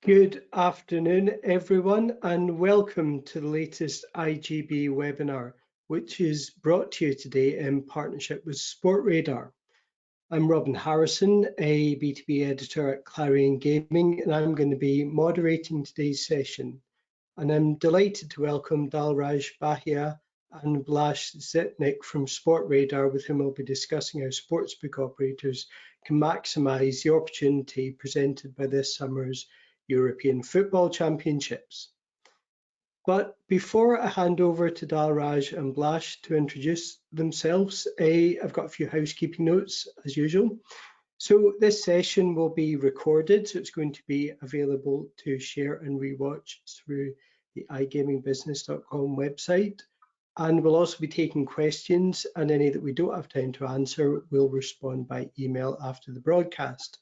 Good afternoon, everyone, and welcome to the latest IGB webinar, which is brought to you today in partnership with Sportradar. I'm Robin Harrison, a B2B editor at Clarion Gaming, and I'm going to be moderating today's session. And I'm delighted to welcome Dalraj, Bahia, and Blaz, Zitnik from Sportradar, with whom I'll be discussing how sportsbook operators can maximise the opportunity presented by this summer's European Football Championships. But before I hand over to Dalraj and Blaz to introduce themselves, I've got a few housekeeping notes as usual. So this session will be recorded, so it's going to be available to share and rewatch through the igamingbusiness.com website. And we'll also be taking questions, and any that we don't have time to answer, we'll respond by email after the broadcast.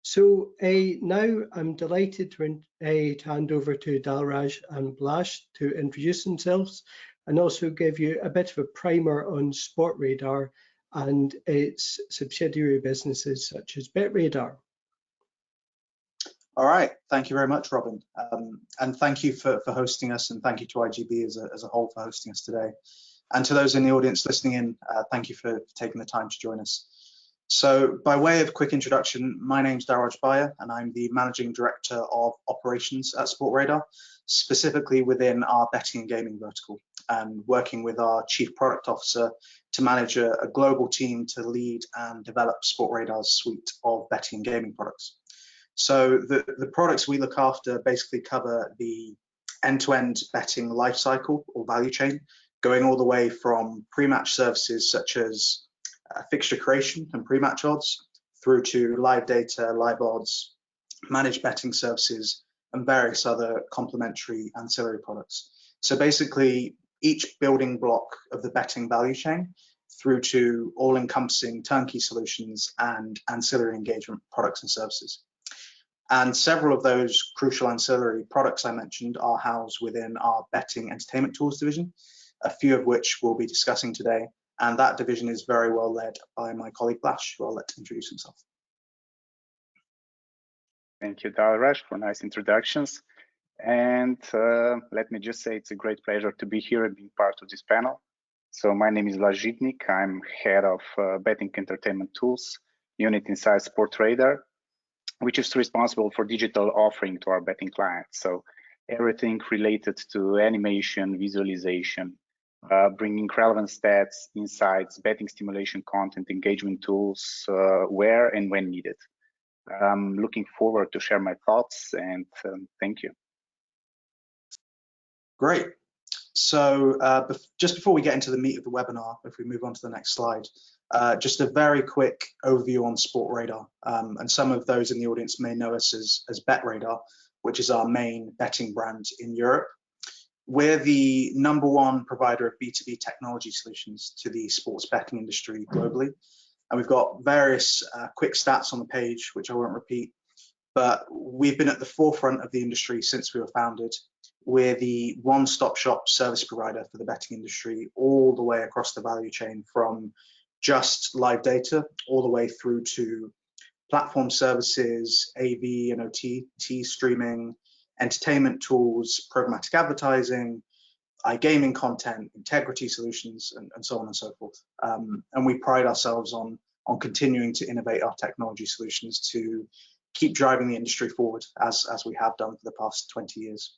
So now I'm delighted to hand over to Dalraj and Blaz to introduce themselves and also give you a bit of a primer on Sportradar and its subsidiary businesses such as BetRadar. All right, thank you very much, Robin. And thank you for hosting us, and thank you to IGB as a whole for hosting us today. And to those in the audience listening in, thank you for taking the time to join us. So by way of quick introduction, my name's Dalraj, and I'm the Managing Director of Operations at Sportradar, specifically within our betting and gaming vertical, and working with our Chief Product Officer to manage a global team to lead and develop Sportradar's suite of betting and gaming products. So the products we look after basically cover the end-to-end betting lifecycle or value chain, going all the way from pre-match services such as fixture creation and pre-match odds, through to live data, live odds, managed betting services, and various other complementary ancillary products. So basically, each building block of the betting value chain through to all-encompassing turnkey solutions and ancillary engagement products and services. And several of those crucial ancillary products I mentioned are housed within our betting entertainment tools division, a few of which we'll be discussing today. And that division is very well led by my colleague Blaz, who I'll let introduce himself. Thank you, Dalraj, for nice introductions. And let me just say it's a great pleasure to be here and being part of this panel. So my name is Zitnik. I'm head of betting entertainment tools unit inside Sportradar, which is responsible for digital offering to our betting clients. So everything related to animation, visualization, bringing relevant stats, insights, betting stimulation content, engagement tools, where and when needed. I'm looking forward to share my thoughts, and thank you. Great. So just before we get into the meat of the webinar, if we move on to the next slide, just a very quick overview on Sportradar. And some of those in the audience may know us as BetRadar, which is our main betting brand in Europe. We're the #1 provider of B2B technology solutions to the sports betting industry globally. And we've got various quick stats on the page, which I won't repeat, but we've been at the forefront of the industry since we were founded. We're the one-stop shop service provider for the betting industry, all the way across the value chain, from just live data all the way through to platform services, AV and OTT streaming, entertainment tools, programmatic advertising, iGaming content, integrity solutions, and so on and so forth. And we pride ourselves on continuing to innovate our technology solutions to keep driving the industry forward as we have done for the past 20 years.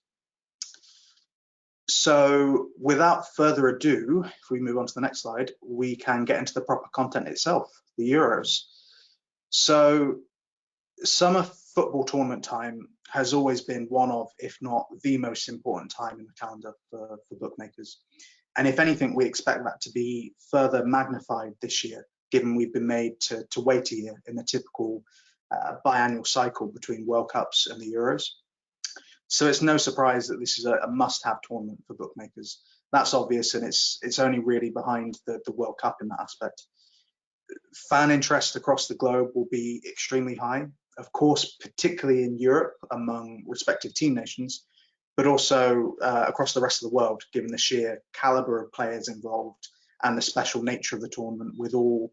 So without further ado, if we move on to the next slide, we can get into the proper content itself, the Euros. So summer football tournament time has always been one of, if not the most important time in the calendar for bookmakers. And if anything, we expect that to be further magnified this year, given we've been made to wait a year in the typical biannual cycle between World Cups and the Euros. So it's no surprise that this is a must-have tournament for bookmakers. That's obvious, and it's only really behind the World Cup in that aspect. Fan interest across the globe will be extremely high, of course, particularly in Europe among respective team nations, but also across the rest of the world, given the sheer caliber of players involved and the special nature of the tournament, with all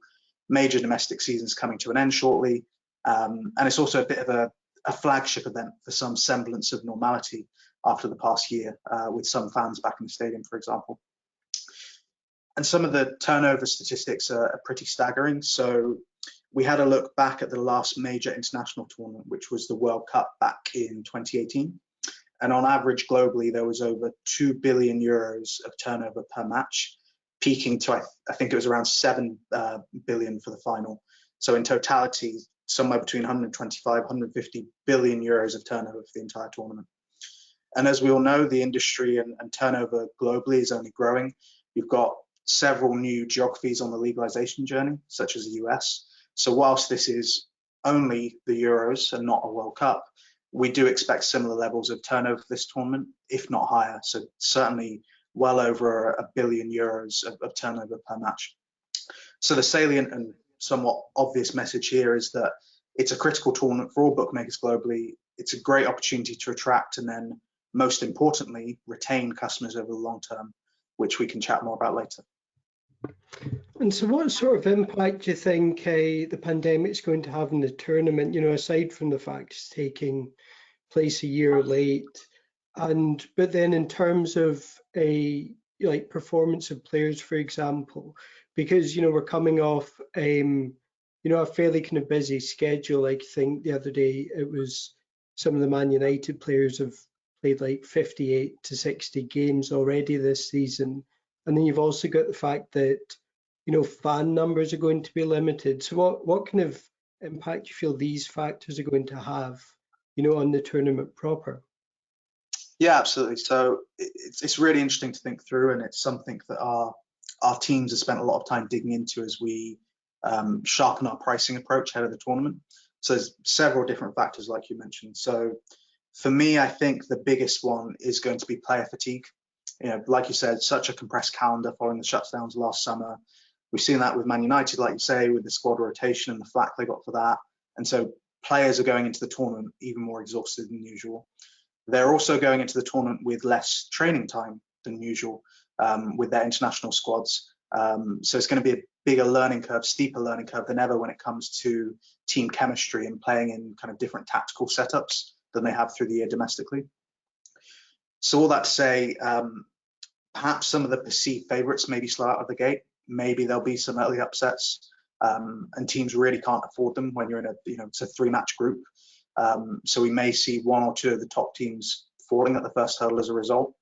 major domestic seasons coming to an end shortly. And it's also a bit of a flagship event for some semblance of normality after the past year, with some fans back in the stadium, for example. And some of the turnover statistics are pretty staggering. So we had a look back at the last major international tournament, which was the World Cup back in 2018. And on average, globally, there was over 2 billion euros of turnover per match, peaking to, I think it was around 7 billion for the final. So in totality, somewhere between 125, 150 billion euros of turnover for the entire tournament. And as we all know, the industry and turnover globally is only growing. You've got several new geographies on the legalization journey, such as the US. So whilst this is only the Euros and not a World Cup, we do expect similar levels of turnover for this tournament, if not higher. So certainly well over 1 billion euros of turnover per match. So the salient and somewhat obvious message here is that it's a critical tournament for all bookmakers globally. It's a great opportunity to attract and then, most importantly, retain customers over the long term, which we can chat more about later. And so what sort of impact do you think the pandemic is going to have in the tournament, you know, aside from the fact it's taking place a year late, but then in terms of like performance of players, for example, because, you know, we're coming off, you know, a fairly kind of busy schedule. Like, I think the other day it was some of the Man United players have played like 58 to 60 games already this season. And then you've also got the fact that, you know, fan numbers are going to be limited. So what kind of impact do you feel these factors are going to have, you know, on the tournament proper? Yeah, absolutely. So it's really interesting to think through, and it's something that our teams have spent a lot of time digging into as we sharpen our pricing approach ahead of the tournament. So there's several different factors, like you mentioned. So for me, I think the biggest one is going to be player fatigue. You know, like you said, such a compressed calendar following the shutdowns last summer. We've seen that with Man United, like you say, with the squad rotation and the flack they got for that. And so players are going into the tournament even more exhausted than usual. They're also going into the tournament with less training time than usual with their international squads. So it's going to be a bigger learning curve, steeper learning curve than ever when it comes to team chemistry and playing in kind of different tactical setups than they have through the year domestically. So all that to say, perhaps some of the perceived favourites maybe slow out of the gate. Maybe there'll be some early upsets, and teams really can't afford them when you're in it's a 3-match group. So we may see 1 or 2 of the top teams falling at the first hurdle as a result.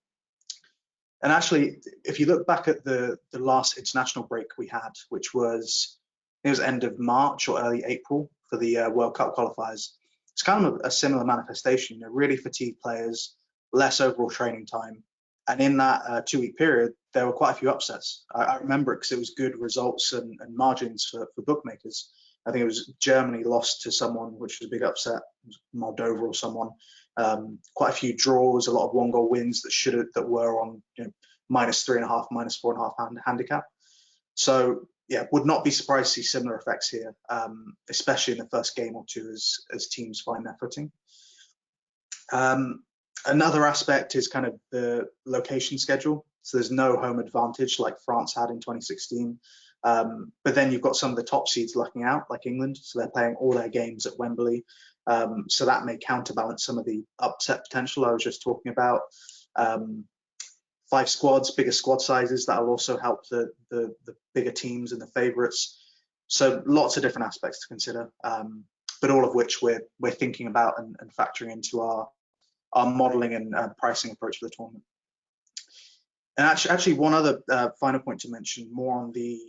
And actually, if you look back at the last international break we had, which was, it was end of March or early April for the World Cup qualifiers, it's kind of a similar manifestation. You know, really fatigued players, less overall training time. And in that 2-week period, there were quite a few upsets. I remember it because it was good results and margins for bookmakers. I think it was Germany lost to someone, which was a big upset, Moldova or someone. Quite a few draws, a lot of 1-goal wins that were on -3.5, -4.5 handicap. So yeah, would not be surprised to see similar effects here, especially in the first game or two as teams find their footing. Another aspect is kind of the location schedule. So there's no home advantage like France had in 2016. But then you've got some of the top seeds lucking out, like England. So they're playing all their games at Wembley. So that may counterbalance some of the upset potential I was just talking about. 5 squads, bigger squad sizes, that'll also help the bigger teams and the favourites. So lots of different aspects to consider, but all of which we're thinking about and factoring into our modelling and pricing approach for the tournament. And actually one other final point to mention, more on the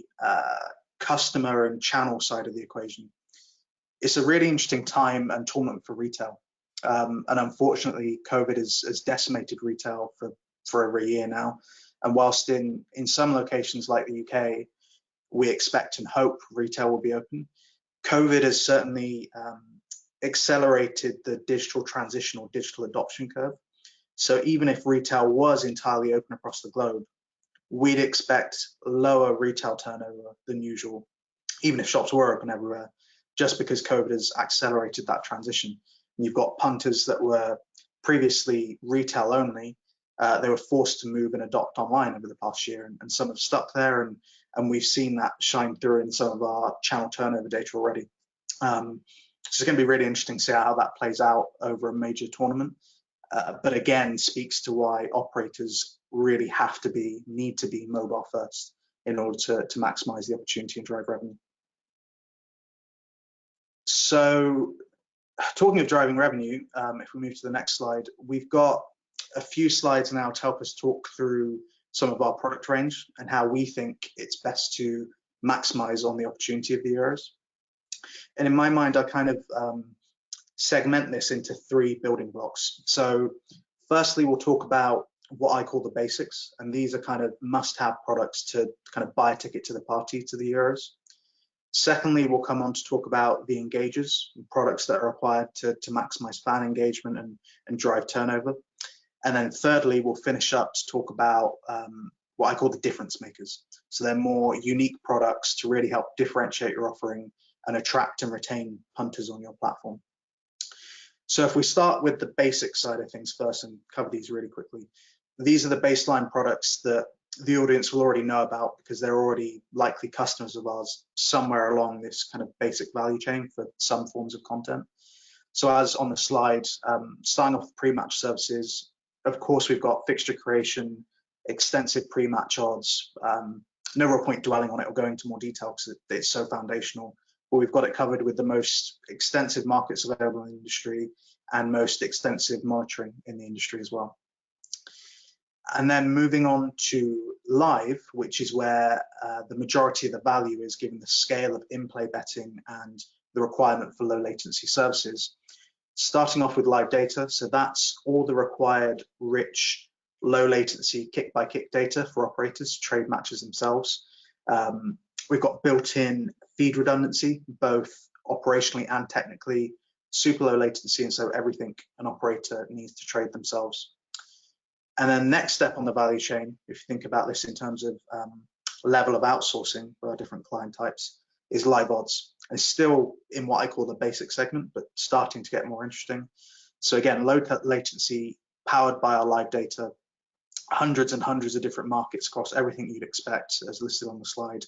customer and channel side of the equation. It's a really interesting time and tournament for retail. And unfortunately, COVID has decimated retail for over a year now. And whilst in some locations like the UK, we expect and hope retail will be open, COVID has certainly accelerated the digital transition or digital adoption curve. So even if retail was entirely open across the globe, we'd expect lower retail turnover than usual, even if shops were open everywhere, just because COVID has accelerated that transition. And you've got punters that were previously retail only, they were forced to move and adopt online over the past year, and some have stuck there, and we've seen that shine through in some of our channel turnover data already. it's going to be really interesting to see how that plays out over a major tournament. But again, speaks to why operators really need to be mobile first in order to maximize the opportunity and drive revenue. So talking of driving revenue, if we move to the next slide, we've got a few slides now to help us talk through some of our product range and how we think it's best to maximize on the opportunity of the Euros. And in my mind, I kind of segment this into 3 building blocks. So firstly, we'll talk about what I call the basics, and these are kind of must-have products to kind of buy a ticket to the party, to the Euros. Secondly, we'll come on to talk about the engagers, products that are required to maximize fan engagement and drive turnover. And then thirdly, we'll finish up to talk about what I call the difference makers. So they're more unique products to really help differentiate your offering and attract and retain punters on your platform. So if we start with the basic side of things first and cover these really quickly, these are the baseline products that the audience will already know about because they're already likely customers of ours somewhere along this kind of basic value chain for some forms of content. So as on the slide, starting off with pre-match services, of course, we've got fixture creation, extensive pre-match odds. No real point dwelling on it or going into more detail because it's so foundational. But we've got it covered with the most extensive markets available in the industry and most extensive monitoring in the industry as well. And then moving on to live, which is where the majority of the value is given the scale of in-play betting and the requirement for low latency services. Starting off with live data, so that's all the required rich, low latency kick-by-kick data for operators to trade matches themselves. We've got built-in feed redundancy, both operationally and technically, super low latency, and so everything an operator needs to trade themselves. And then next step on the value chain, if you think about this in terms of level of outsourcing for our different client types, is live odds. It's still in what I call the basic segment, but starting to get more interesting. So again, low latency, powered by our live data, hundreds and hundreds of different markets across everything you'd expect as listed on the slide,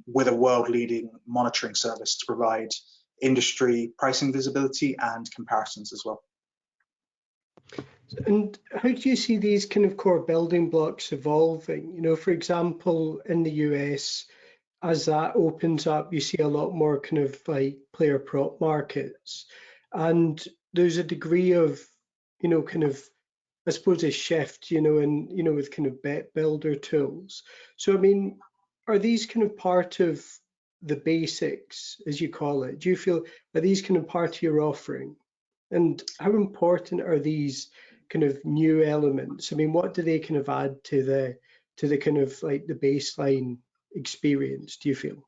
with a world-leading monitoring service to provide industry pricing visibility and comparisons as well. And how do you see these kind of core building blocks evolving? You know, for example, in the US, as that opens up, you see a lot more kind of like player prop markets. And there's a degree of, you know, kind of, I suppose, a shift, you know, and, you know, with kind of bet builder tools. So, I mean, are these kind of part of the basics, as you call it? Do you feel, are these kind of part of your offering? And how important are these kind of new elements? I mean, what do they kind of add to the kind of like the baseline experience, do you feel?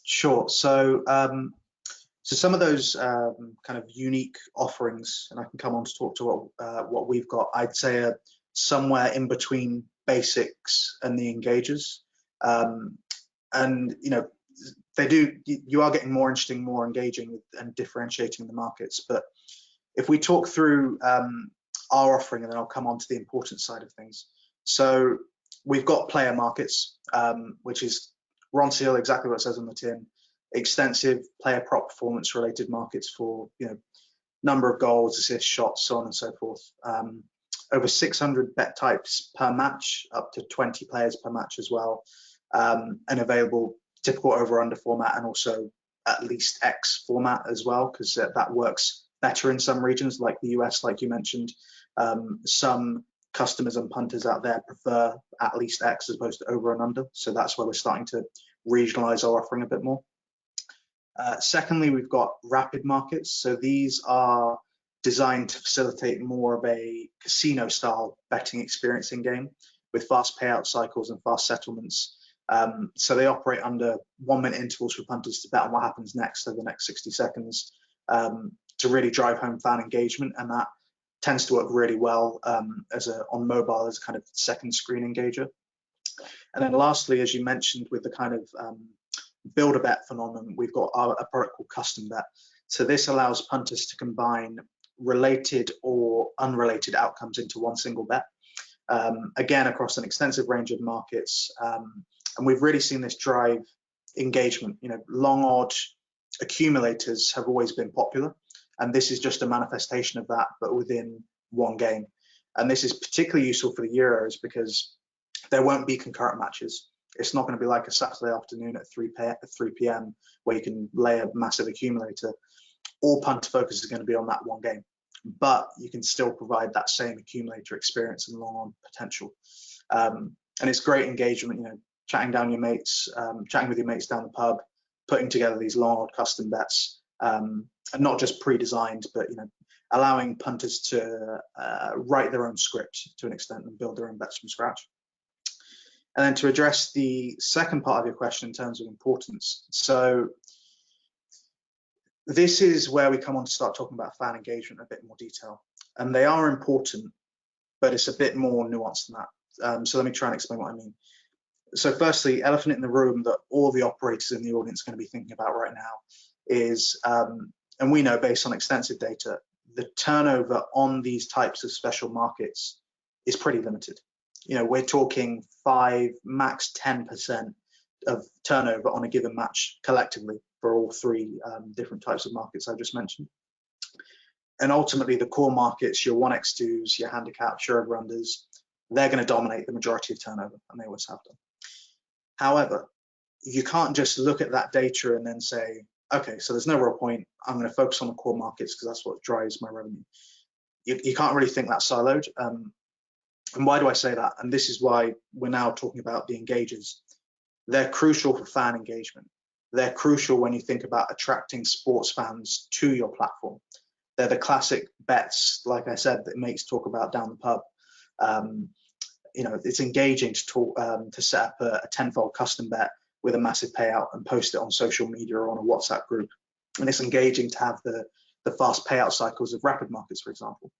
Sure. So so some of those kind of unique offerings, and I can come on to talk to what we've got, I'd say are somewhere in between basics and the engagers. And you know, you are getting more interesting, more engaging and differentiating the markets. But if we talk through our offering, and then I'll come on to the important side of things. So we've got player markets, which is Ron Seal, exactly what it says on the tin. Extensive player prop performance related markets for, you know, number of goals, assists, shots, so on and so forth. Over 600 bet types per match, up to 20 players per match as well, and available typical over-under format and also at least X format as well, because that works better in some regions like the US, like you mentioned. Some customers and punters out there prefer at least X as opposed to over and under, so that's where we're starting to regionalize our offering a bit more. Secondly, we've got rapid markets. So these are designed to facilitate more of a casino style betting experience in game with fast payout cycles and fast settlements. So they operate under 1 minute intervals for punters to bet on what happens next over the next 60 seconds to really drive home fan engagement. And that tends to work really well on mobile as a kind of second screen engager. And then lastly, as you mentioned, with the kind of build a bet phenomenon, we've got a product called Custom Bet. So this allows punters to combine related or unrelated outcomes into one single bet, again across an extensive range of markets, and we've really seen this drive engagement. You know, long odd accumulators have always been popular, and this is just a manifestation of that, but within one game. And this is particularly useful for the Euros because there won't be concurrent matches. It's not going to be like a Saturday afternoon at 3 p.m. where you can lay a massive accumulator. All punter focus is going to be on that one game, but you can still provide that same accumulator experience and long-on potential. And it's great engagement, you know, chatting with your mates down the pub, putting together these long-on custom bets, and not just pre-designed, but, you know, allowing punters to write their own script to an extent and build their own bets from scratch. And then to address the second part of your question in terms of importance, so this is where we come on to start talking about fan engagement in a bit more detail. And they are important, but it's a bit more nuanced than that. So let me try and explain what I mean. So firstly, elephant in the room that all the operators in the audience are going to be thinking about right now is, and we know based on extensive data, the turnover on these types of special markets is pretty limited. You know, we're talking 5, max 10% of turnover on a given match collectively for all three different types of markets I just mentioned. And ultimately, the core markets, your 1x2s, your handicaps, your over-unders, they're going to dominate the majority of turnover, and they always have done. However, you can't just look at that data and then say, okay, so there's no real point. I'm going to focus on the core markets because that's what drives my revenue. You can't really think that siloed. And why do I say that? And this is why we're now talking about the engagers. They're crucial for fan engagement. They're crucial when you think about attracting sports fans to your platform. They're the classic bets, like I said, that mates talk about down the pub. You know, it's engaging to talk to set up a tenfold custom bet with a massive payout and post it on social media or on a WhatsApp group. And it's engaging to have the fast payout cycles of rapid markets, for example.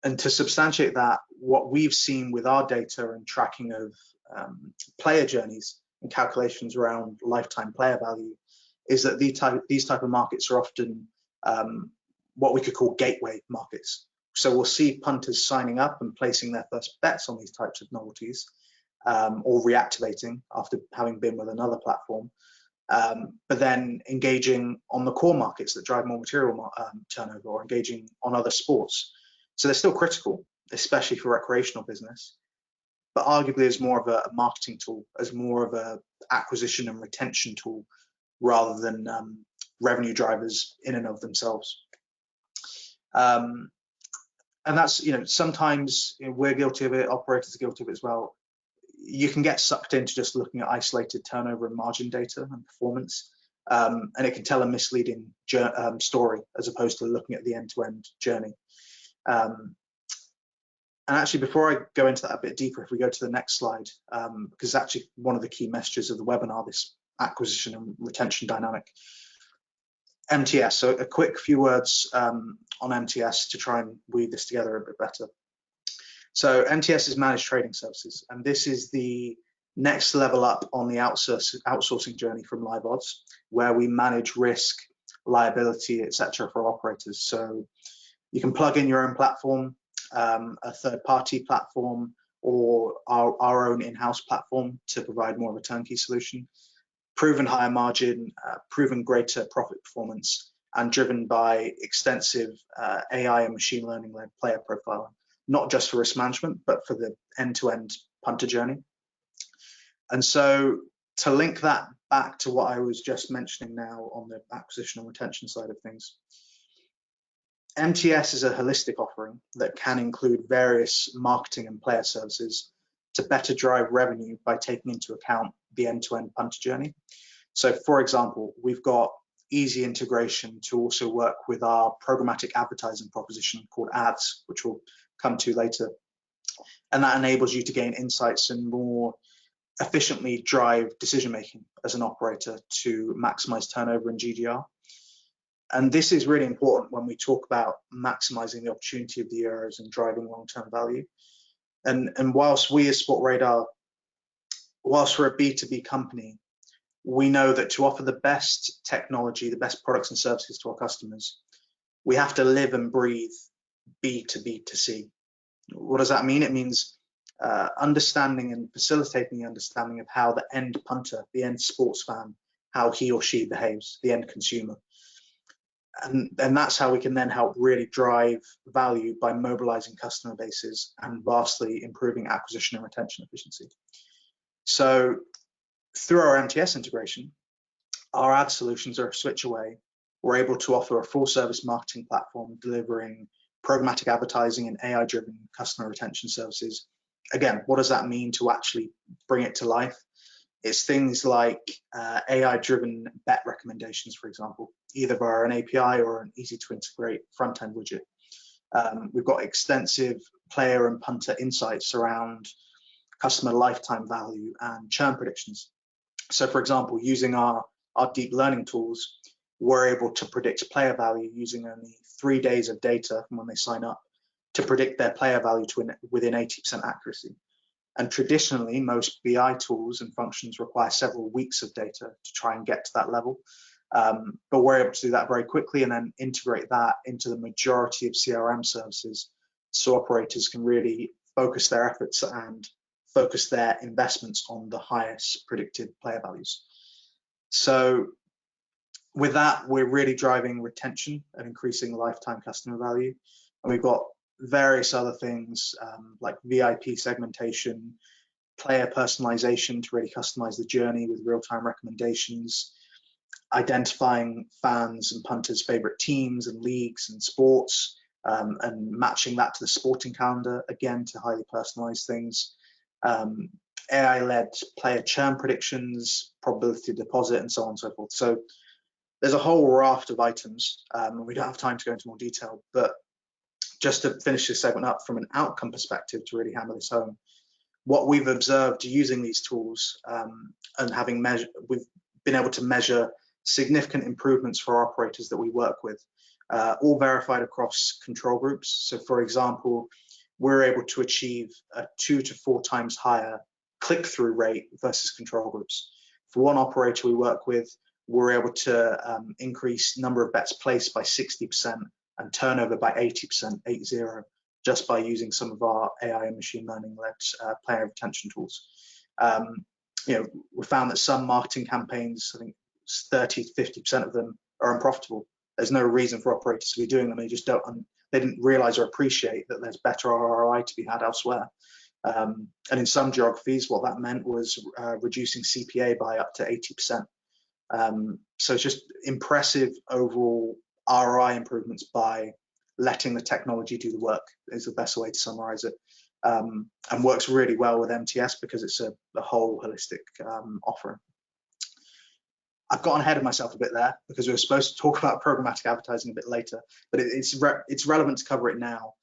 And to substantiate that, what we've seen with our data and tracking of player journeys and calculations around lifetime player value is that these type of markets are often what we could call gateway markets. So we'll see punters signing up and placing their first bets on these types of novelties, or reactivating after having been with another platform, but then engaging on the core markets that drive more material turnover, or engaging on other sports. So they're still critical, especially for recreational business, but arguably as more of a marketing tool, as more of a acquisition and retention tool, rather than revenue drivers in and of themselves. And that's, you know, sometimes we're guilty of it, operators are guilty of it as well. You can get sucked into just looking at isolated turnover and margin data and performance, and it can tell a misleading story as opposed to looking at the end-to-end journey. And actually, before I go into that a bit deeper, if we go to the next slide, because actually one of the key messages of the webinar, this acquisition and retention dynamic. MTS, so a quick few words on MTS to try and weave this together a bit better. So MTS is managed trading services, and this is the next level up on the outsourcing journey from live odds, where we manage risk, liability, etc. for operators. So you can plug in your own platform, a third-party platform, or our own in-house platform to provide more of a turnkey solution. Proven higher margin, proven greater profit performance, and driven by extensive AI and machine learning-led player profiling, not just for risk management, but for the end-to-end punter journey. And so to link that back to what I was just mentioning now on the acquisition and retention side of things, MTS is a holistic offering that can include various marketing and player services to better drive revenue by taking into account the end-to-end punter journey. So for example, we've got easy integration to also work with our programmatic advertising proposition called Ads, which we'll come to later. And that enables you to gain insights and more efficiently drive decision-making as an operator to maximize turnover and GGR. And this is really important when we talk about maximizing the opportunity of the Euros and driving long-term value. And whilst we as Sportradar, whilst we're a B2B company, we know that to offer the best technology, the best products and services to our customers, we have to live and breathe B2B2C. What does that mean? It means understanding and facilitating the understanding of how the end punter, the end sports fan, how he or she behaves, the end consumer. And that's how we can then help really drive value by mobilizing customer bases and vastly improving acquisition and retention efficiency. So through our MTS integration, our ad solutions are a switch away. We're able to offer a full service marketing platform delivering programmatic advertising and AI-driven customer retention services. Again, what does that mean to actually bring it to life? It's things like AI-driven bet recommendations, for example, either via an API or an easy-to-integrate front-end widget. We've got extensive player and punter insights around customer lifetime value and churn predictions. So, for example, using our deep learning tools, we're able to predict player value using only 3 days of data from when they sign up to predict their player value to within 80% accuracy. And traditionally, most BI tools and functions require several weeks of data to try and get to that level. But we're able to do that very quickly and then integrate that into the majority of CRM services so operators can really focus their efforts and focus their investments on the highest predicted player values. So with that, we're really driving retention and increasing lifetime customer value. And we've got various other things like VIP segmentation, player personalization to really customize the journey with real-time recommendations, identifying fans and punters' favorite teams and leagues and sports, and matching that to the sporting calendar, again, to highly personalize things. AI-led player churn predictions, probability of deposit, and so on and so forth. So there's a whole raft of items, and we don't have time to go into more detail, but just to finish this segment up from an outcome perspective to really hammer this home, what we've observed using these tools and having measured, we've been able to measure significant improvements for our operators that we work with, all verified across control groups. So for example, we're able to achieve a 2 to 4 times higher click-through rate versus control groups. For one operator we work with, we're able to increase number of bets placed by 60% and turnover by 80%, 80, just by using some of our AI and machine learning-led player retention tools. You know, we found that some marketing campaigns, I think 30 to 50% of them are unprofitable. There's no reason for operators to be doing them. They just don't. They didn't realize or appreciate that there's better ROI to be had elsewhere. And in some geographies, what that meant was reducing CPA by up to 80%. So it's just impressive overall ROI improvements by letting the technology do the work is the best way to summarize it, and works really well with MTS because it's a whole holistic offering. I've gotten ahead of myself a bit there because we were supposed to talk about programmatic advertising a bit later, but it's relevant to cover it now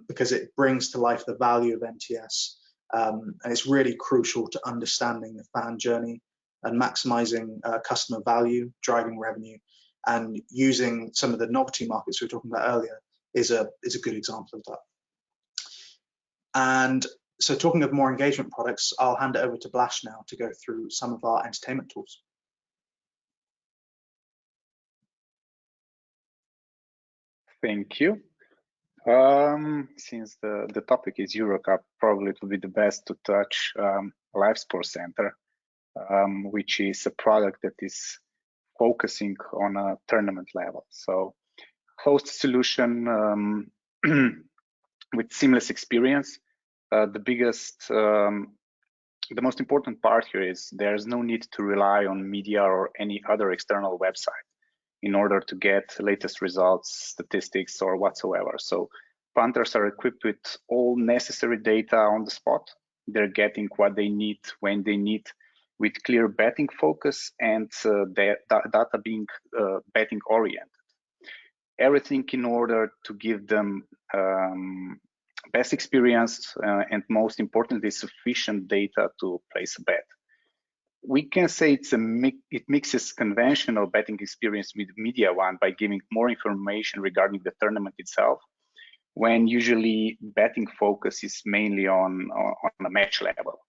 because it brings to life the value of MTS, and it's really crucial to understanding the fan journey and maximizing customer value, driving revenue, and using some of the novelty markets we were talking about earlier is a good example of that. And so talking of more engagement products, I'll hand it over to Blaz now to go through some of our entertainment tools. Thank you. Since the topic is Euro Cup, probably it would be the best to touch Live Sports Center, which is a product that is focusing on a tournament level. So host solution with seamless experience. The most important part here is there's no need to rely on media or any other external website in order to get latest results, statistics, or whatsoever. So punters are equipped with all necessary data on the spot. They're getting what they need when they need, with clear betting focus and data being betting oriented. Everything in order to give them best experience and most importantly, sufficient data to place a bet. We can say it mixes conventional betting experience with media one by giving more information regarding the tournament itself, when usually betting focus is mainly on a match level.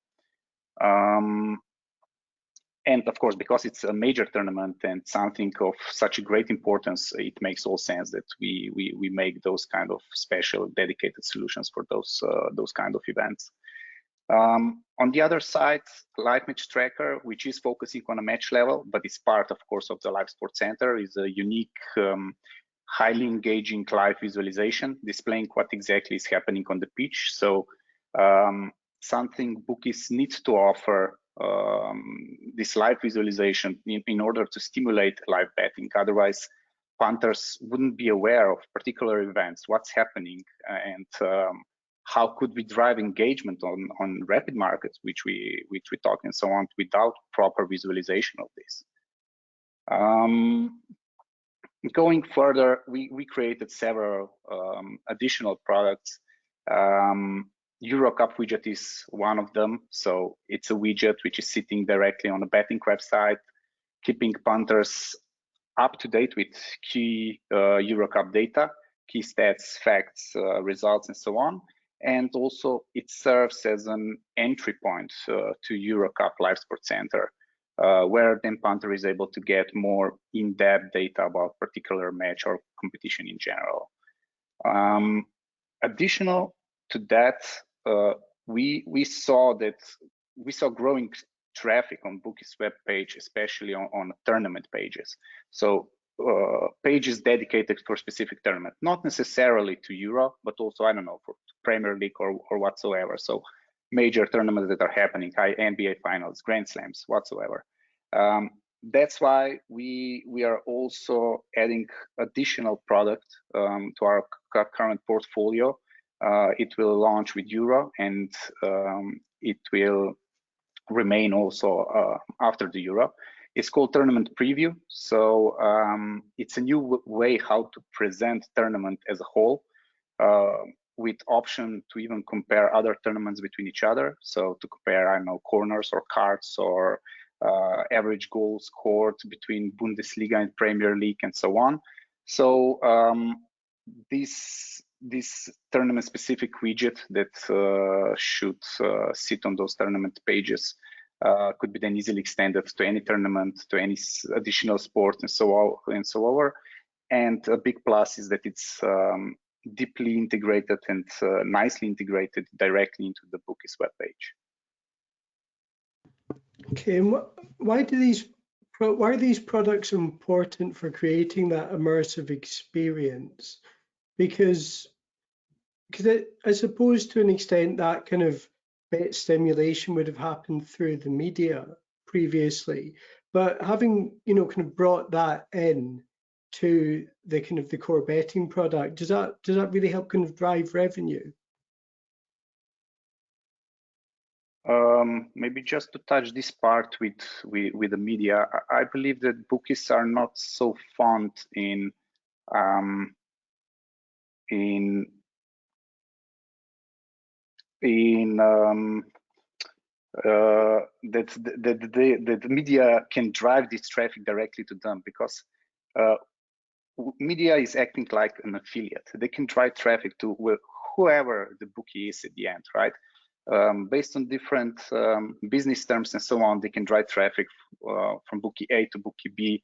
And of course, because it's a major tournament and something of such a great importance, it makes all sense that we make those kind of special dedicated solutions for those kind of events. On the other side, Live Match Tracker, which is focusing on a match level, but is part, of course, of the Live Sports Center, is a unique, highly engaging live visualization, displaying what exactly is happening on the pitch. So something bookies need to offer this live visualization in order to stimulate live betting. Otherwise, punters wouldn't be aware of particular events, what's happening, and how could we drive engagement on rapid markets, which we talk and so on, without proper visualization of this. Going further, we created several additional products. EuroCup widget is one of them. So it's a widget which is sitting directly on a betting website, keeping punters up to date with key EuroCup data, key stats, facts, results, and so on. And also it serves as an entry point to EuroCup Live Sports Center, where then punter is able to get more in-depth data about particular match or competition in general. Additional to that, we saw growing traffic on bookies web page, especially on tournament pages. So pages dedicated for specific tournament, not necessarily to Euro, but also, I don't know, for Premier League or whatsoever. So major tournaments that are happening, high NBA finals, Grand Slams, whatsoever. That's why we are also adding additional product to our current portfolio. It will launch with Euro, and it will remain also after the Euro. It's called Tournament Preview. So it's a new way how to present tournament as a whole, with option to even compare other tournaments between each other. So to compare, I don't know, corners or cards or average goals scored between Bundesliga and Premier League and so on. So this tournament specific widget that should sit on those tournament pages could be then easily extended to any tournament, to any additional sport, and so on and so over. And a big plus is that it's deeply integrated and nicely integrated directly into the bookies webpage. Okay, and why are these products important for creating that immersive experience? Because I suppose to an extent that kind of bet stimulation would have happened through the media previously, but having kind of brought that in to the kind of the core betting product, does that really help kind of drive revenue? Maybe just to touch this part with the media, I believe that bookies are not so fond in that the media can drive this traffic directly to them, because media is acting like an affiliate. They can drive traffic to whoever the bookie is at the end, right? Based on different business terms and so on, they can drive traffic from bookie A to bookie B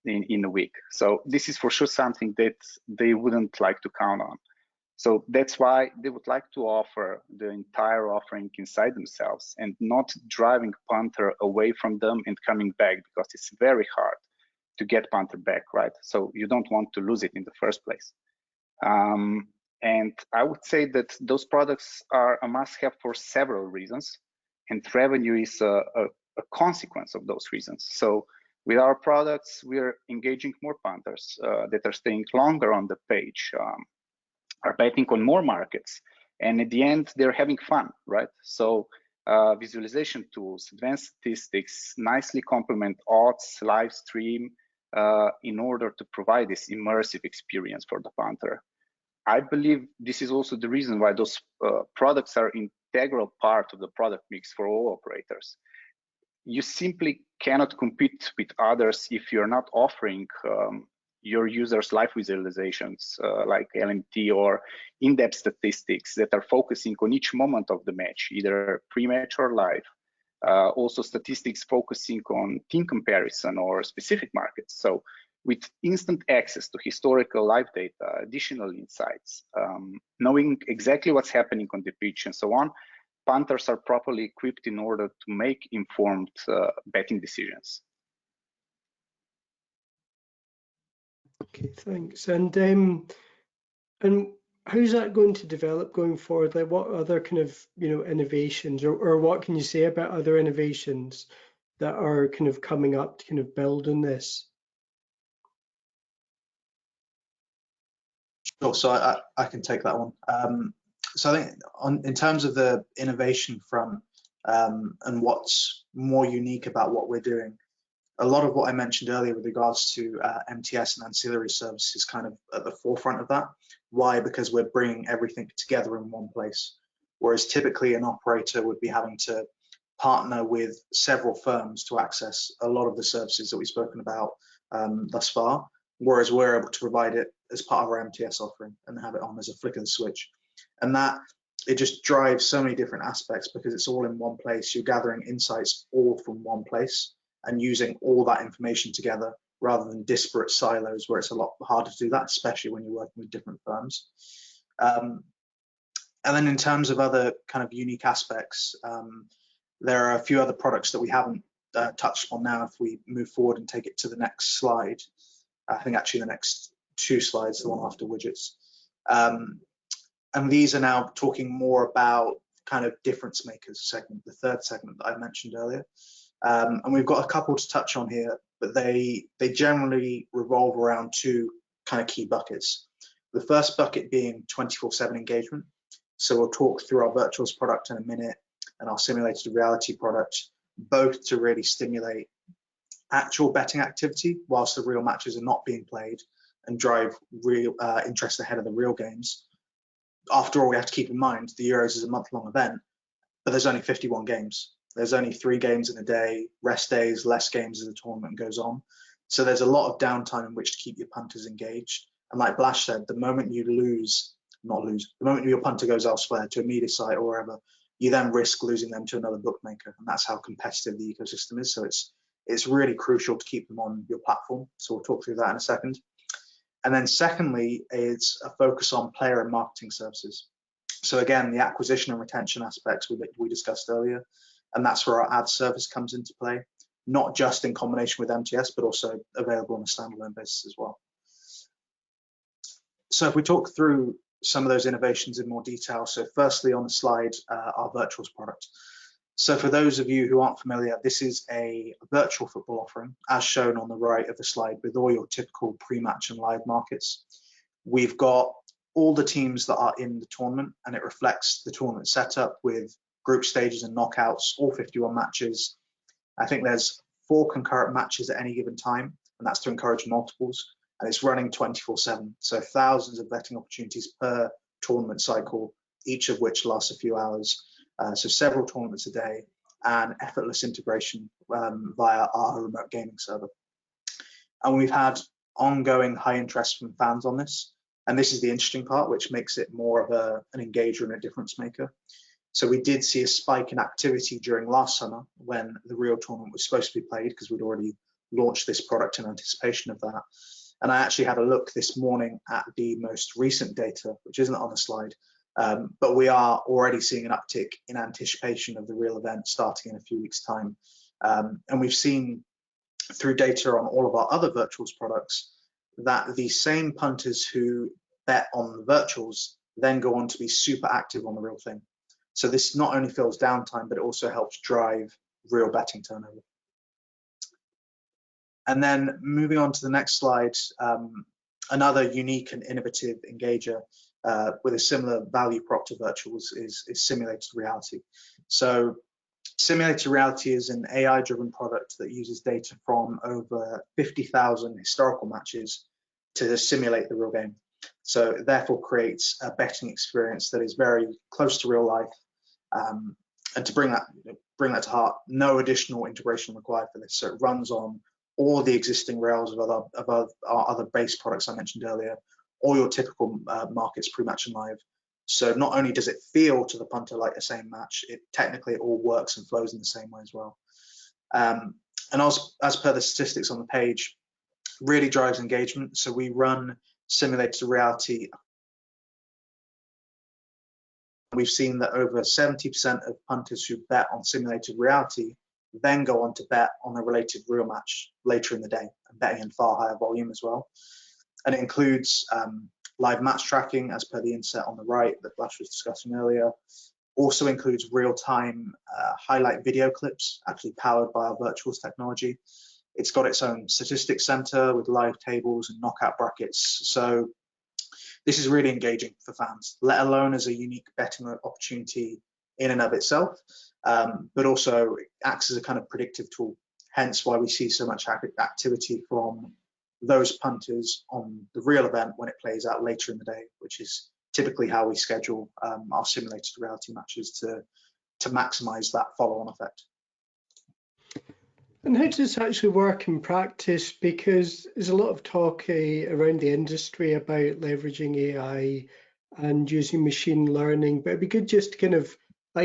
in a week. So this is for sure something that they wouldn't like to count on. So that's why they would like to offer the entire offering inside themselves and not driving punter away from them and coming back, because it's very hard to get punter back, right? So you don't want to lose it in the first place. And I would say that those products are a must-have for several reasons, and revenue is a consequence of those reasons. So with our products, we're engaging more punters that are staying longer on the page, are betting on more markets, and at the end, they're having fun, right? So visualization tools, advanced statistics nicely complement odds, live stream, in order to provide this immersive experience for the punter. I believe this is also the reason why those products are an integral part of the product mix for all operators. You simply cannot compete with others if you're not offering your users live visualizations like LMT or in-depth statistics that are focusing on each moment of the match, either pre-match or live. Also statistics focusing on team comparison or specific markets. So with instant access to historical live data, additional insights, knowing exactly what's happening on the pitch and so on, punters are properly equipped in order to make informed betting decisions. Okay, thanks. And how's that going to develop going forward? Like, what other kind of innovations, or what can you say about other innovations that are kind of coming up to kind of build on this? Sure, so I can take that one. So I think in terms of the innovation front and what's more unique about what we're doing, a lot of what I mentioned earlier with regards to MTS and ancillary services kind of at the forefront of that. Why? Because we're bringing everything together in one place. Whereas typically an operator would be having to partner with several firms to access a lot of the services that we've spoken about thus far. Whereas we're able to provide it as part of our MTS offering and have it on as a flick of the switch. And that, it just drives so many different aspects because it's all in one place. You're gathering insights all from one place and using all that information together rather than disparate silos where it's a lot harder to do that, especially when you're working with different firms. And then in terms of other kind of unique aspects, there are a few other products that we haven't touched on now. If we move forward and take it to the next slide, I think actually the next two slides, the one after widgets. And these are now talking more about kind of difference makers segment, the third segment that I mentioned earlier. And we've got a couple to touch on here, but they generally revolve around two kind of key buckets. The first bucket being 24/7 engagement. So we'll talk through our virtuals product in a minute and our simulated reality product, both to really stimulate actual betting activity whilst the real matches are not being played and drive real interest ahead of the real games. After all, we have to keep in mind the Euros is a month-long event, but there's only 51 games. There's only 3 games in a day, rest days, less games as the tournament goes on. So there's a lot of downtime in which to keep your punters engaged. And like Blaz said, the moment you the moment your punter goes elsewhere to a media site or wherever, you then risk losing them to another bookmaker. And that's how competitive the ecosystem is. So it's really crucial to keep them on your platform. So we'll talk through that in a second. And then secondly, it's a focus on player and marketing services. So again, the acquisition and retention aspects we discussed earlier, and that's where our ad service comes into play, not just in combination with MTS, but also available on a standalone basis as well. So if we talk through some of those innovations in more detail, so firstly on the slide, our virtuals product. So for those of you who aren't familiar, this is a virtual football offering, as shown on the right of the slide, with all your typical pre-match and live markets. We've got all the teams that are in the tournament, and it reflects the tournament setup with group stages and knockouts, all 51 matches. I think there's 4 concurrent matches at any given time, and that's to encourage multiples, and it's running 24/7. So thousands of betting opportunities per tournament cycle, each of which lasts a few hours. So several tournaments a day and effortless integration via our remote gaming server. And we've had ongoing high interest from fans on this. And this is the interesting part, which makes it more of an engager and a difference maker. So we did see a spike in activity during last summer when the real tournament was supposed to be played, because we'd already launched this product in anticipation of that. And I actually had a look this morning at the most recent data, which isn't on the slide, but we are already seeing an uptick in anticipation of the real event starting in a few weeks' time. And we've seen through data on all of our other virtuals products that the same punters who bet on the virtuals then go on to be super active on the real thing. So this not only fills downtime, but it also helps drive real betting turnover. And then moving on to the next slide, another unique and innovative engager with a similar value prop to virtuals is simulated reality. So simulated reality is an AI-driven product that uses data from over 50,000 historical matches to simulate the real game. So it therefore creates a betting experience that is very close to real life. And to bring that to heart, no additional integration required for this. So it runs on all the existing rails of our other base products I mentioned earlier, all your typical markets, pre-match and live. So not only does it feel to the punter like the same match, it technically all works and flows in the same way as well. And as per the statistics on the page, really drives engagement. So we run simulated reality we've seen that over 70% of punters who bet on simulated reality then go on to bet on a related real match later in the day, and betting in far higher volume as well. And it includes live match tracking, as per the inset on the right that Blaz was discussing earlier. Also includes real-time highlight video clips, actually powered by our virtuals technology. It's got its own statistics center with live tables and knockout brackets. So this is really engaging for fans, let alone as a unique betting opportunity in and of itself, but also acts as a kind of predictive tool. Hence why we see so much activity from those punters on the real event when it plays out later in the day, which is typically how we schedule our simulated reality matches to maximize that follow-on effect. And how does this actually work in practice? Because there's a lot of talk around the industry about leveraging AI and using machine learning, but it'd be good just to kind of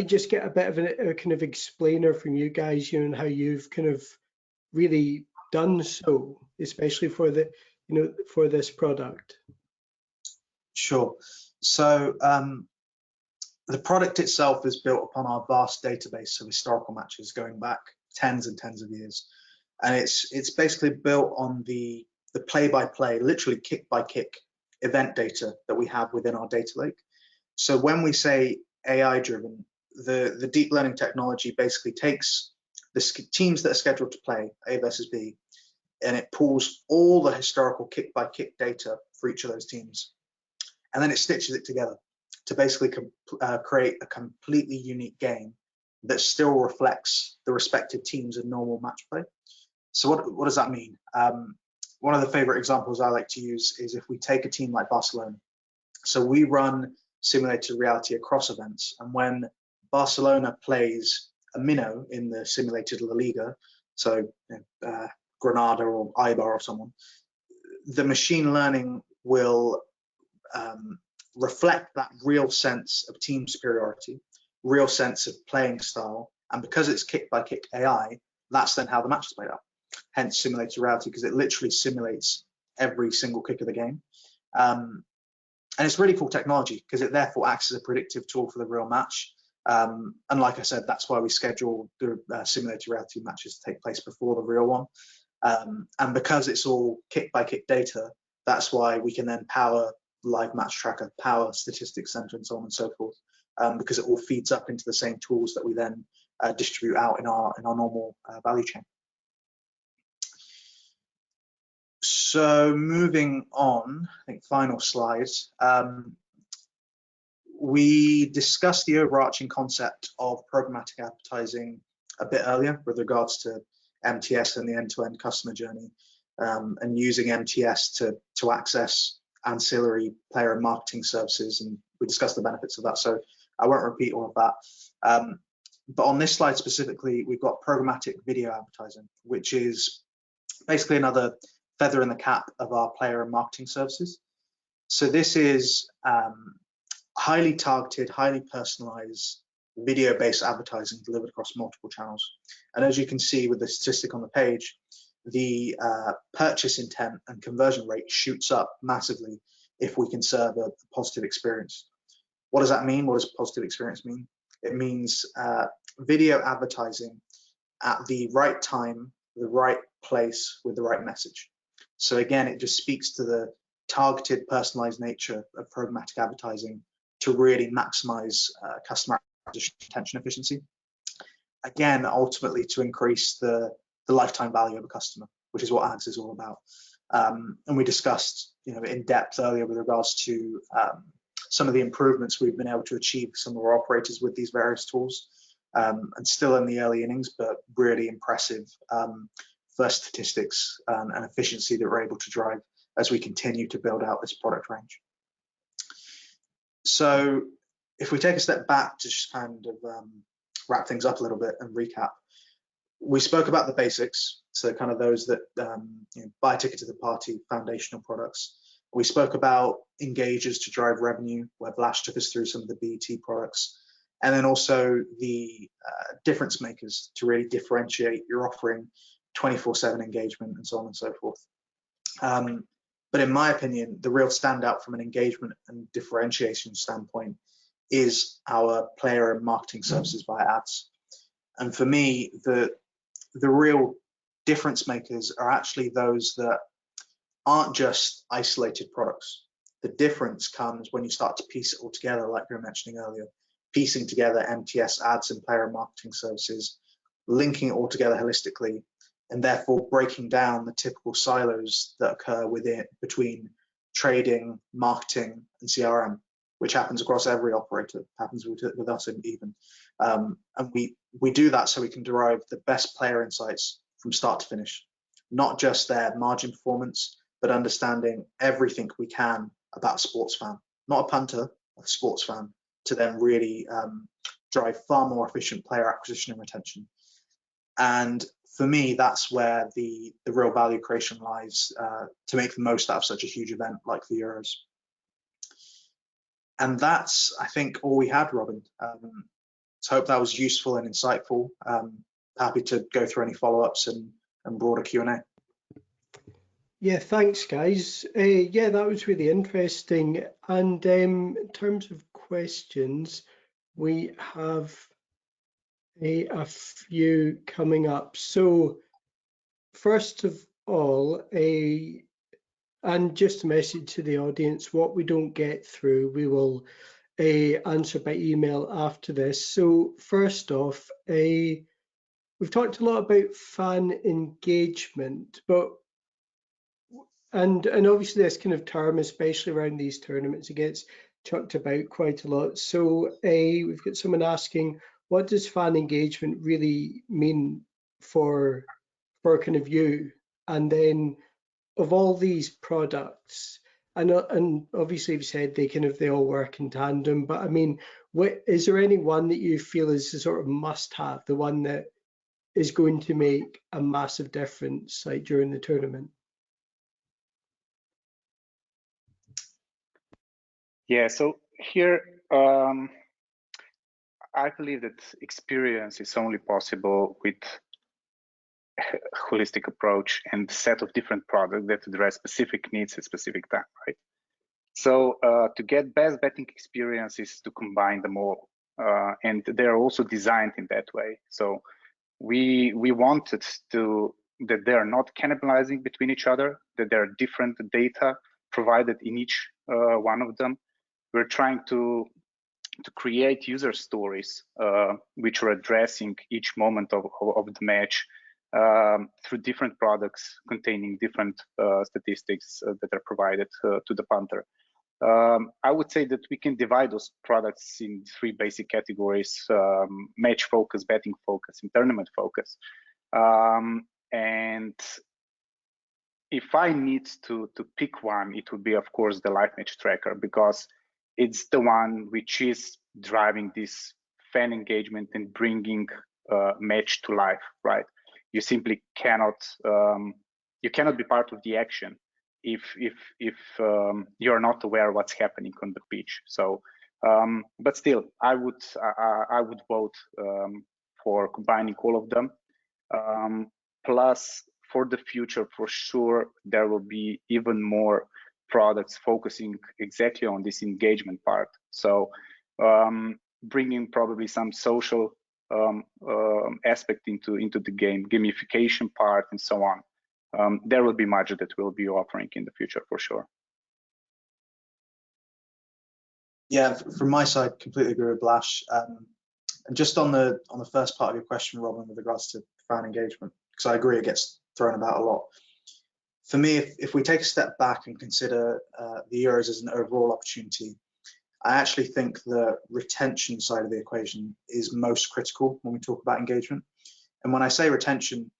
just get a bit of a kind of explainer from you guys, and how you've kind of really done so, especially for the for this product. Sure. So the product itself is built upon our vast database of historical matches going back tens and tens of years, and it's basically built on the play-by-play, literally kick-by-kick event data that we have within our data lake. So when we say AI-driven, the deep learning technology basically takes the teams that are scheduled to play A versus B, and it pulls all the historical kick-by-kick data for each of those teams, and then it stitches it together to basically create a completely unique game that still reflects the respective teams in normal match play. So what does that mean? One of the favorite examples I like to use is if we take a team like Barcelona. So we run simulated reality across events, and when Barcelona plays a minnow in the simulated La Liga, so Granada or Eibar or someone, the machine learning will reflect that real sense of team superiority, real sense of playing style, and because it's kick-by-kick AI, that's then how the match is played out. Hence simulated reality, because it literally simulates every single kick of the game. And it's really cool technology because it therefore acts as a predictive tool for the real match. And like I said, that's why we schedule the simulated reality matches to take place before the real one. And because it's all kick-by-kick data, that's why we can then power live match tracker, power statistics center, and so on and so forth, because it all feeds up into the same tools that we then distribute out in our normal value chain. So moving on, I think final slides. We discussed the overarching concept of programmatic advertising a bit earlier with regards to MTS and the end-to-end customer journey, and using MTS to access ancillary player and marketing services, and we discussed the benefits of that, so I won't repeat all of that. But on this slide specifically, we've got programmatic video advertising, which is basically another feather in the cap of our player and marketing services. So this is highly targeted, highly personalized video-based advertising delivered across multiple channels. And as you can see with the statistic on the page, the purchase intent and conversion rate shoots up massively if we can serve a positive experience. What does that mean? What does positive experience mean? It means video advertising at the right time, the right place, with the right message. So again, it just speaks to the targeted, personalized nature of programmatic advertising to really maximize customer acquisition attention efficiency. Again, ultimately to increase the lifetime value of a customer, which is what ads is all about. And we discussed, in depth earlier with regards to some of the improvements we've been able to achieve with some of our operators with these various tools, and still in the early innings, but really impressive first statistics and efficiency that we're able to drive as we continue to build out this product range. So if we take a step back to just kind of wrap things up a little bit and recap, we spoke about the basics, so kind of those that buy a ticket to the party, foundational products. We spoke about engagers to drive revenue, where Blaz took us through some of the BET products, and then also the difference makers to really differentiate your offering, 24/7 engagement, and so on and so forth. But in my opinion, the real standout from an engagement and differentiation standpoint is our player and marketing services via ads. And for me, the real difference makers are actually those that aren't just isolated products. The difference comes when you start to piece it all together, like you were mentioning earlier, piecing together MTS ads and player and marketing services, linking it all together holistically, and therefore breaking down the typical silos that occur between trading, marketing, and CRM, which happens across every operator, happens with us even. And we do that so we can derive the best player insights from start to finish, not just their margin performance, but understanding everything we can about a sports fan, not a punter, a sports fan, to then really drive far more efficient player acquisition and retention. And for me, that's where the real value creation lies, to make the most out of such a huge event like the Euros. And that's, I think, all we had, Robin. So I hope that was useful and insightful. Happy to go through any follow-ups and broader Q&A. Yeah, thanks, guys. Yeah, that was really interesting. And in terms of questions, we have a few coming up. So first of all, and just a message to the audience, what we don't get through, we will answer by email after this. So first off, we've talked a lot about fan engagement, but and obviously this kind of term, especially around these tournaments, it gets chucked about quite a lot. So we've got someone asking, what does fan engagement really mean for kind of you? And then of all these products, and obviously you've said they all work in tandem, but I mean, is there any one that you feel is the sort of must-have, the one that is going to make a massive difference, like during the tournament? Yeah, so here I believe that experience is only possible with a holistic approach and set of different products that address specific needs at specific time, right? So to get best betting experiences, to combine them all, and they're also designed in that way. So we wanted that they are not cannibalizing between each other, that there are different data provided in each one of them. We're trying to create user stories which are addressing each moment of the match through different products containing different statistics that are provided to the punter. I would say that we can divide those products in three basic categories: match focus, betting focus, and tournament focus. And if I need to pick one, it would be, of course, the live match tracker, because it's the one which is driving this fan engagement and bringing match to life, right? You simply cannot be part of the action if you're not aware what's happening on the pitch. So, but still, I would vote for combining all of them. Plus, for the future, for sure, there will be even more products focusing exactly on this engagement part. So, bringing probably some social aspect into the game, gamification part, and so on. There will be much that we'll be offering in the future for sure. Yeah, from my side, completely agree with Blaz. And just on the first part of your question, Robin, with regards to fan engagement, because I agree it gets thrown about a lot. For me, if we take a step back and consider the Euros as an overall opportunity, I actually think the retention side of the equation is most critical when we talk about engagement. And when I say retention,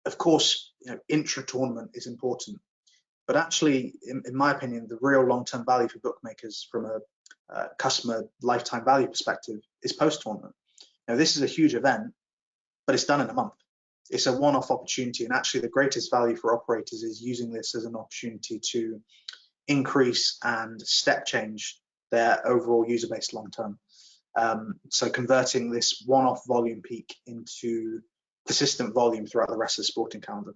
of course, intra-tournament is important, but actually, in my opinion, the real long-term value for bookmakers from a customer lifetime value perspective is post-tournament. Now, this is a huge event, but it's done in a month. It's a one-off opportunity, and actually the greatest value for operators is using this as an opportunity to increase and step change their overall user base long-term. So converting this one-off volume peak into persistent volume throughout the rest of the sporting calendar.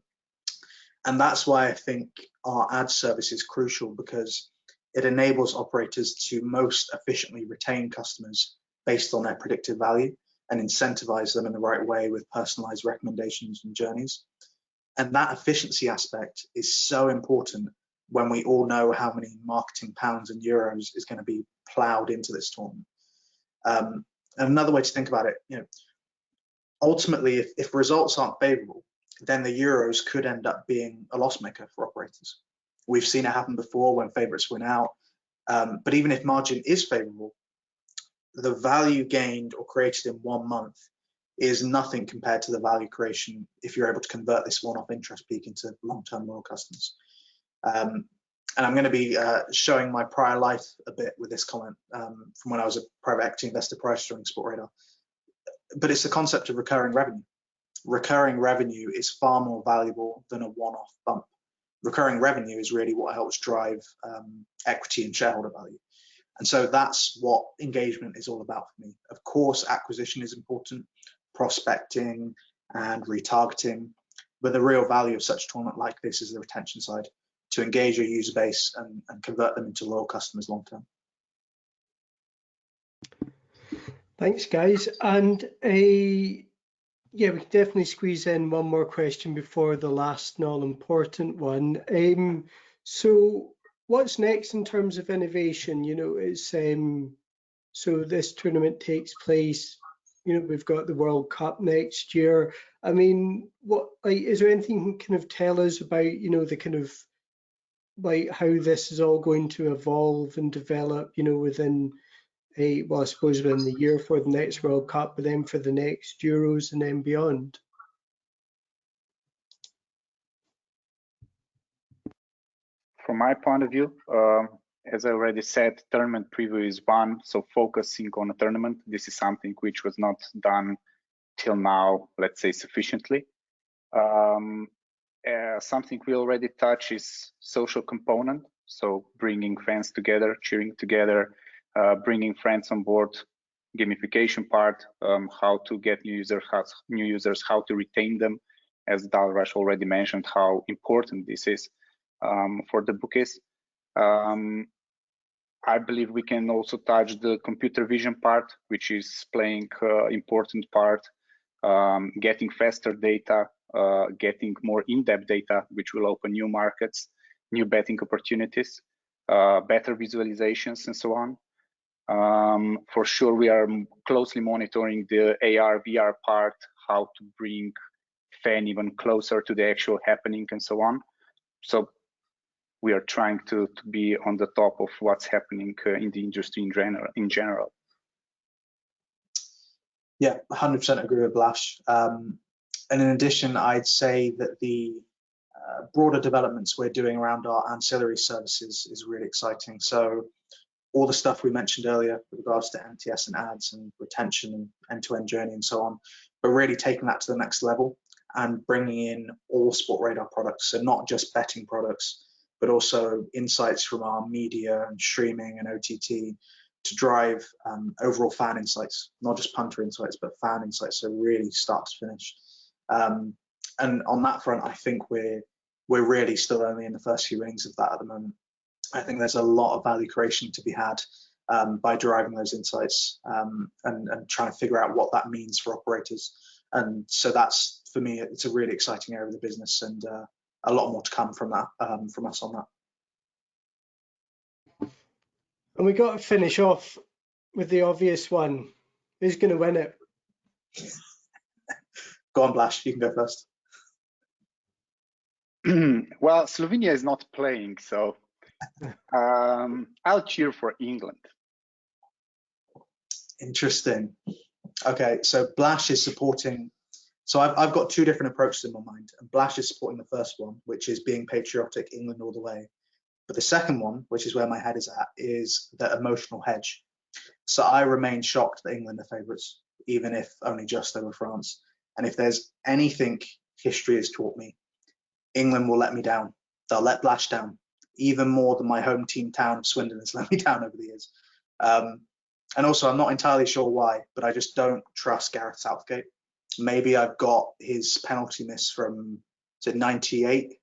And that's why I think our ad service is crucial, because it enables operators to most efficiently retain customers based on their predictive value and incentivize them in the right way with personalized recommendations and journeys. And that efficiency aspect is so important when we all know how many marketing pounds and euros is going to be plowed into this tournament. And another way to think about it, ultimately, if results aren't favorable, then the euros could end up being a loss maker for operators. We've seen it happen before when favorites win out. But even if margin is favorable, the value gained or created in 1 month is nothing compared to the value creation if you're able to convert this one-off interest peak into long-term loyal customers. And I'm going to be showing my prior life a bit with this comment from when I was a private equity investor prior to joining Sportradar. But it's the concept of recurring revenue. Recurring revenue is far more valuable than a one-off bump. Recurring revenue is really what helps drive equity and shareholder value. And so that's what engagement is all about for me. Of course, acquisition is important, prospecting and retargeting, but the real value of such a tournament like this is the retention side, to engage your user base and convert them into loyal customers long term. Thanks, guys. And yeah, we can definitely squeeze in one more question before the last and all-important one. So what's next in terms of innovation? It's so this tournament takes place. We've got the World Cup next year. I mean, is there anything you can kind of tell us about, the kind of how this is all going to evolve and develop, within well, I suppose within the year for the next World Cup, but then for the next Euros and then beyond? From my point of view, as I already said, tournament preview is one, so focusing on a tournament. This is something which was not done till now, let's say, sufficiently. Something we already touched is social component, so bringing fans together, cheering together, bringing friends on board, gamification part, how to get new users, how to retain them, as Dalraj already mentioned, how important this is for the bookies. I believe we can also touch the computer vision part, which is playing important part, getting faster data, getting more in-depth data, which will open new markets, new betting opportunities, better visualizations, and so on. For sure, we are closely monitoring the AR, VR part, how to bring fan even closer to the actual happening, and so on. So we are trying to be on the top of what's happening in the industry in general. Yeah, 100% agree with Blaz. And in addition, I'd say that the broader developments we're doing around our ancillary services is really exciting. So all the stuff we mentioned earlier with regards to MTS and ads and retention and end-to-end journey and so on, but really taking that to the next level and bringing in all Sportradar products, so not just betting products, but also insights from our media and streaming and OTT to drive overall fan insights, not just punter insights, but fan insights, so really start to finish. And on that front, I think we're really still only in the first few innings of that at the moment. I think there's a lot of value creation to be had by deriving those insights and trying to figure out what that means for operators. And so that's, for me, it's a really exciting area of the business, and a lot more to come from that, from us on that. And we got to finish off with the obvious one. Who's going to win it? Go on, Blaz, you can go first. Well, Slovenia is not playing, so I'll cheer for England. Interesting. Okay, so Blaz is supporting. So I've got two different approaches in my mind, and Blaz is supporting the first one, which is being patriotic, England all the way. But the second one, which is where my head is at, is the emotional hedge. So I remain shocked that England are favourites, even if only just over France. And if there's anything history has taught me, England will let me down. They'll let Blaz down, even more than my home team town of Swindon has let me down over the years. And also, I'm not entirely sure why, but I just don't trust Gareth Southgate. Maybe I've got his penalty miss from, is it 98?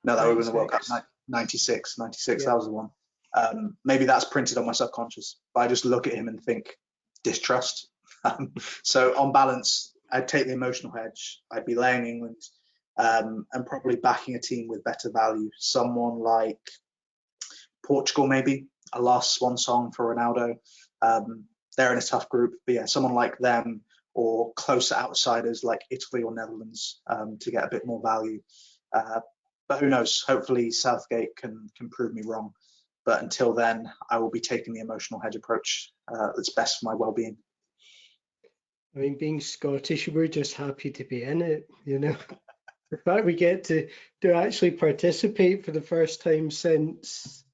No, that would have been the World Cup, 96, yeah. That was the one. Maybe that's printed on my subconscious, but I just look at him and think distrust. So on balance, I'd take the emotional hedge. I'd be laying England and probably backing a team with better value. Someone like Portugal, maybe a last swan song for Ronaldo. They're in a tough group, but yeah, someone like them or closer outsiders like Italy or Netherlands to get a bit more value. But who knows? Hopefully Southgate can prove me wrong. But until then, I will be taking the emotional hedge approach that's best for my well-being. I mean, being Scottish, we're just happy to be in it, you know. The fact we get to actually participate for the first time since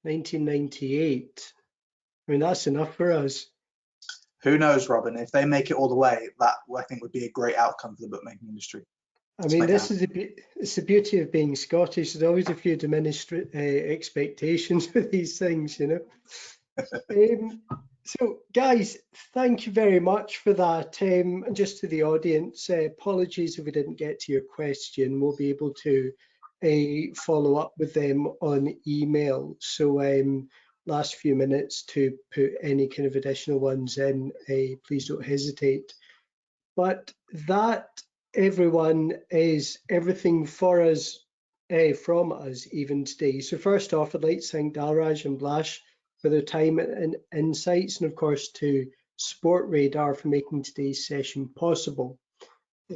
1998, I mean, that's enough for us. Who knows, Robin? If they make it all the way, that I think would be a great outcome for the bookmaking industry. I mean, this is it's the beauty of being Scottish. There's always a few diminished expectations with these things, you know. So, guys, thank you very much for that. And just to the audience, apologies if we didn't get to your question. We'll be able to follow up with them on email. So, last few minutes to put any kind of additional ones in, please don't hesitate. But that, everyone, is everything for us, from us even today. So first off, I'd like to thank Dalraj and Blaz for their time and insights, and of course to Sportradar for making today's session possible.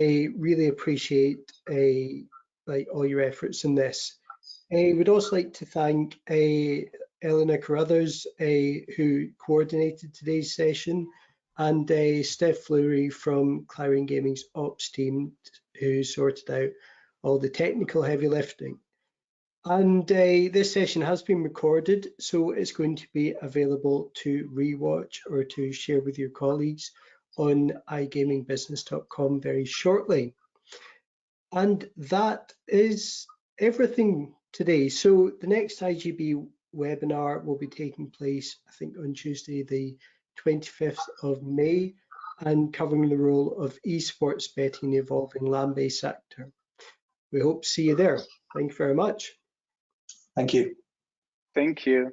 I really appreciate like all your efforts in this. I would also like to thank Eleanor Carruthers, who coordinated today's session, and Steph Fleury from Clarion Gaming's ops team, who sorted out all the technical heavy lifting. And this session has been recorded, so it's going to be available to rewatch or to share with your colleagues on igamingbusiness.com very shortly. And that is everything today. So the next IGB webinar will be taking place, I think, on Tuesday, the 25th of May, and covering the role of esports betting in the evolving land-based sector. We hope to see you there. Thank you very much. Thank you. Thank you.